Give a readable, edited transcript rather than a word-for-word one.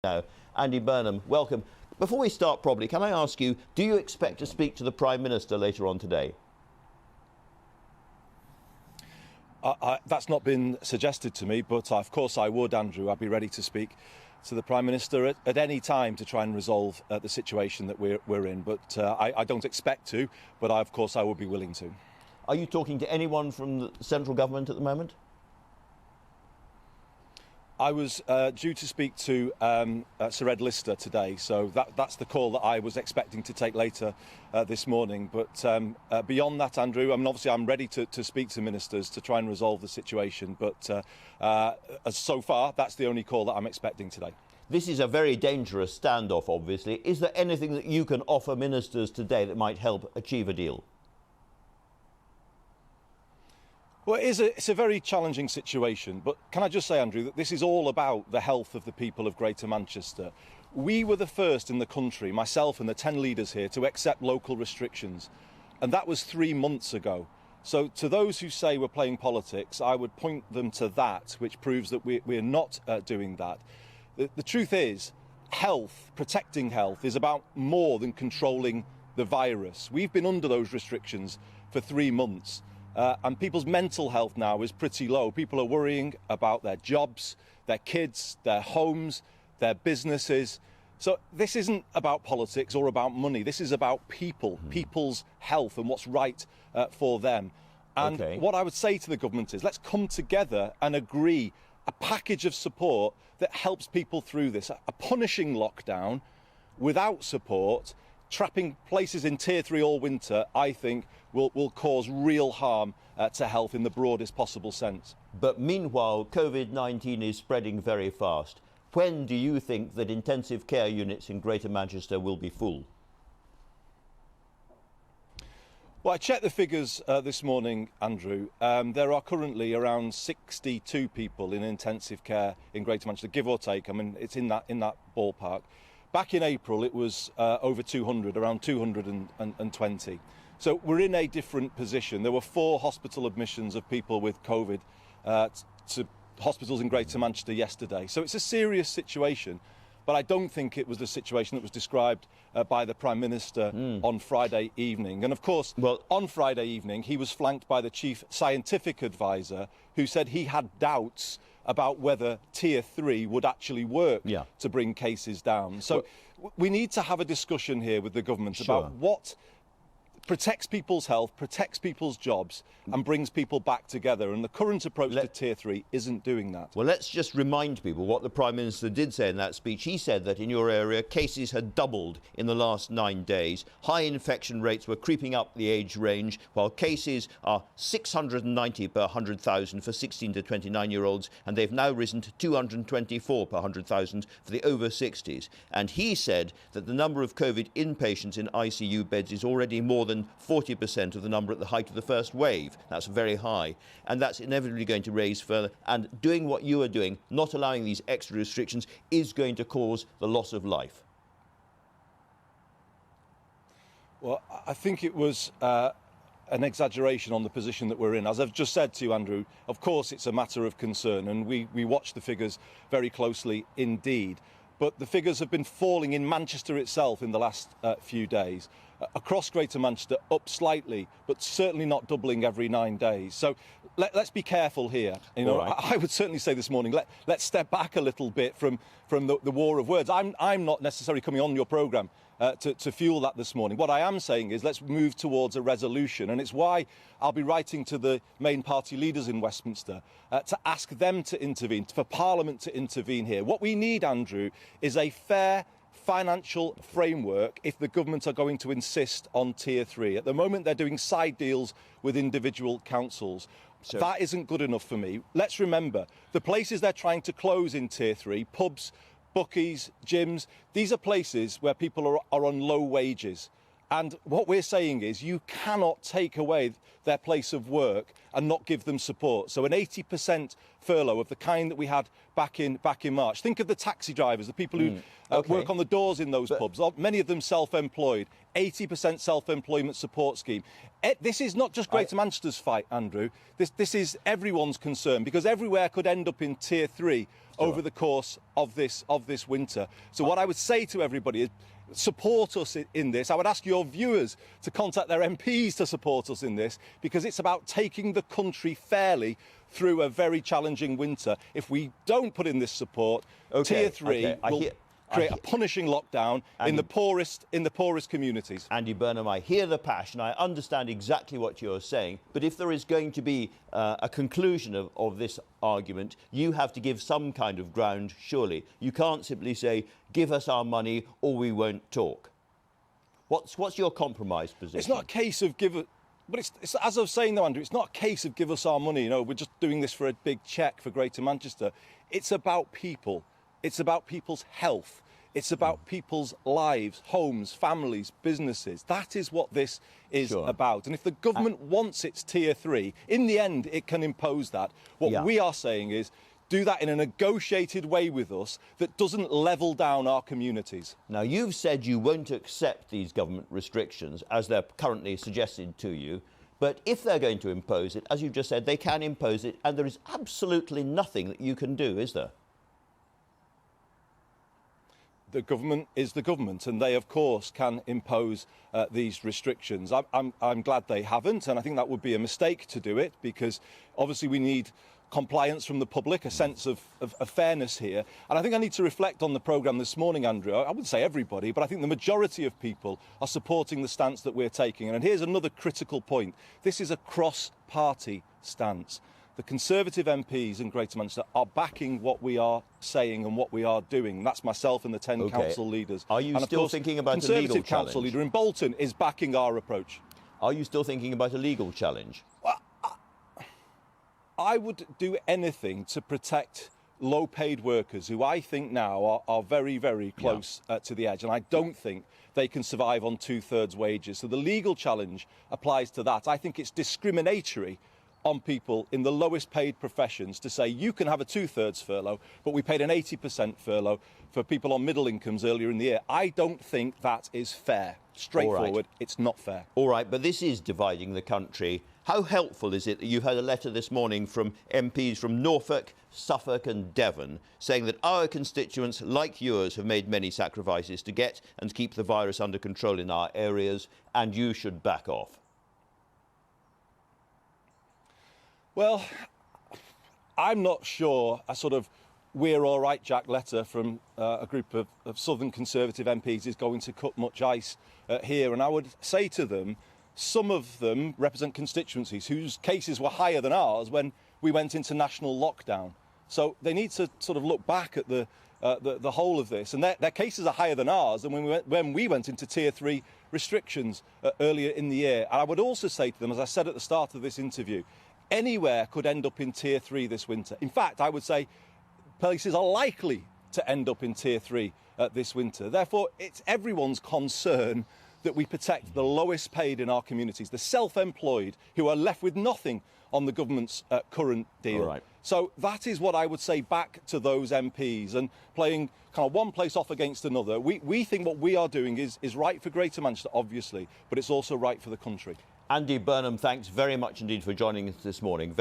Now, Andy Burnham, welcome. Before we start properly, can I ask you, do you expect to speak to the Prime Minister later on today? That's not been suggested to me, but of course I would, Andrew. I'd be ready to speak to the Prime Minister at any time to try and resolve the situation that we're in. But I don't expect to, but of course I would be willing to. Are you talking to anyone from the central government at the moment? I was due to speak to Sir Ed Lister today, so that's the call that I was expecting to take later this morning. But beyond that, Andrew, I mean, obviously I'm ready to speak to ministers to try and resolve the situation. But so far, that's the only call that I'm expecting today. This is a very dangerous standoff, obviously. Is there anything that you can offer ministers today that might help achieve a deal? Well, it's a very challenging situation, but can I just say, Andrew, that this is all about the health of the people of Greater Manchester. We were the first in the country, myself and the 10 leaders here, to accept local restrictions, and that was 3 months ago. So to those who say we're playing politics, I would point them to that, which proves that we're not doing that. The truth is, health, protecting health, is about more than controlling the virus. We've been under those restrictions for 3 months. And people's mental health now is pretty low. People are worrying about their jobs, their kids, their homes, their businesses. So this isn't about politics or about money. This is about people, people's health and what's right for them. And what I would say to the government is, let's come together and agree a package of support that helps people through this. A punishing lockdown without support, trapping places in Tier 3 all winter, I think will cause real harm to health in the broadest possible sense. But meanwhile, COVID-19 is spreading very fast. When do you think that intensive care units in Greater Manchester will be full? Well, I checked the figures this morning, Andrew. There are currently around 62 people in intensive care in Greater Manchester, give or take. I mean, it's in that ballpark. Back in April, it was over 200, around 220. So we're in a different position. There were 4 hospital admissions of people with COVID to hospitals in Greater Manchester yesterday. So it's a serious situation, but I don't think it was the situation that was described by the Prime Minister on Friday evening. And of course, on Friday evening, he was flanked by the Chief Scientific Advisor, who said he had doubts about whether Tier 3 would actually work to bring cases down. So we need to have a discussion here with the government about what protects people's health, protects people's jobs and brings people back together. And the current approach to Tier 3 isn't doing that. Well, let's just remind people what the Prime Minister did say in that speech. He said that in your area, cases had doubled in the last 9 days. High infection rates were creeping up the age range, while cases are 690 per 100,000 for 16 to 29-year-olds, and they've now risen to 224 per 100,000 for the over 60s. And he said that the number of COVID inpatients in ICU beds is already more than 40% of the number at the height of the first wave. That's very high, and that's inevitably going to raise further. And doing what you are doing, not allowing these extra restrictions, is going to cause the loss of life. Well, I think it was an exaggeration on the position that we're in. As I've just said to you, Andrew, of course it's a matter of concern, and we watch the figures very closely indeed. But the figures have been falling in Manchester itself in the last few days. Across Greater Manchester, up slightly, but certainly not doubling every 9 days. So let's be careful here. You know, I would certainly say this morning, let's step back a little bit from the war of words. I'm not necessarily coming on your programme to fuel that this morning. What I am saying is let's move towards a resolution, and it's why I'll be writing to the main party leaders in Westminster to ask them to intervene, for Parliament to intervene here. What we need, Andrew, is a fair financial framework if the government are going to insist on Tier 3. At the moment, they're doing side deals with individual councils. So that isn't good enough for me. Let's remember, the places they're trying to close in Tier 3, pubs, bookies, gyms, these are places where people are on low wages. And what we're saying is you cannot take away their place of work and not give them support. So an 80% furlough of the kind that we had back in March. Think of the taxi drivers, the people who work on the doors in those pubs, many of them self-employed, 80% self-employment support scheme. This is not just Greater Manchester's fight, Andrew. This is everyone's concern, because everywhere could end up in Tier 3 over the course of this winter. So what I would say to everybody is, support us in this. I would ask your viewers to contact their MPs to support us in this, because it's about taking the country fairly through a very challenging winter. If we don't put in this support, Tier 3 will create a punishing lockdown in the poorest communities. Andy Burnham, I hear the passion, I understand exactly what you're saying, but if there is going to be a conclusion of this argument, you have to give some kind of ground, surely. You can't simply say, give us our money or we won't talk. What's your compromise position? It's not a case of but it's as I was saying though, Andrew, it's not a case of give us our money, you know, we're just doing this for a big cheque for Greater Manchester. It's about people. It's about people's health. It's about people's lives, homes, families, businesses. That is what this is about. And if the government wants its Tier 3, in the end, it can impose that. What we are saying is, do that in a negotiated way with us that doesn't level down our communities. Now, you've said you won't accept these government restrictions as they're currently suggested to you. But if they're going to impose it, as you just said, they can impose it, and there is absolutely nothing that you can do, is there? The government is the government, and they, of course, can impose these restrictions. I'm glad they haven't, and I think that would be a mistake to do it, because obviously we need compliance from the public, a sense of fairness here. And I think I need to reflect on the programme this morning, Andrew. I wouldn't say everybody, but I think the majority of people are supporting the stance that we're taking. And here's another critical point. This is a cross-party stance. The Conservative MPs in Greater Manchester are backing what we are saying and what we are doing. That's myself and the 10 council leaders. Are you still thinking about a legal challenge? Conservative council leader in Bolton is backing our approach. Are you still thinking about a legal challenge? Well, I would do anything to protect low-paid workers who I think now are very, very close to the edge. And I don't think they can survive on 2/3 wages. So the legal challenge applies to that. I think it's discriminatory on people in the lowest paid professions to say you can have a 2/3 furlough, but we paid an 80% furlough for people on middle incomes earlier in the year. I don't think that is fair. Straightforward, it's not fair. All right, but this is dividing the country. How helpful is it that you've had a letter this morning from MPs from Norfolk, Suffolk and Devon saying that our constituents, like yours, have made many sacrifices to get and keep the virus under control in our areas, and you should back off? Well, I'm not sure a sort of "we're all right, Jack" letter from a group of Southern Conservative MPs is going to cut much ice here. And I would say to them, some of them represent constituencies whose cases were higher than ours when we went into national lockdown. So they need to sort of look back at the whole of this. And their cases are higher than ours than when we went into Tier 3 restrictions earlier in the year. And I would also say to them, as I said at the start of this interview, anywhere could end up in Tier 3 this winter. In fact, I would say places are likely to end up in Tier 3 this winter. Therefore, it's everyone's concern that we protect the lowest paid in our communities, the self-employed, who are left with nothing on the government's current deal. All right. So that is what I would say back to those MPs, and playing kind of one place off against another. We think what we are doing is right for Greater Manchester, obviously, but it's also right for the country. Andy Burnham, thanks very much indeed for joining us this morning.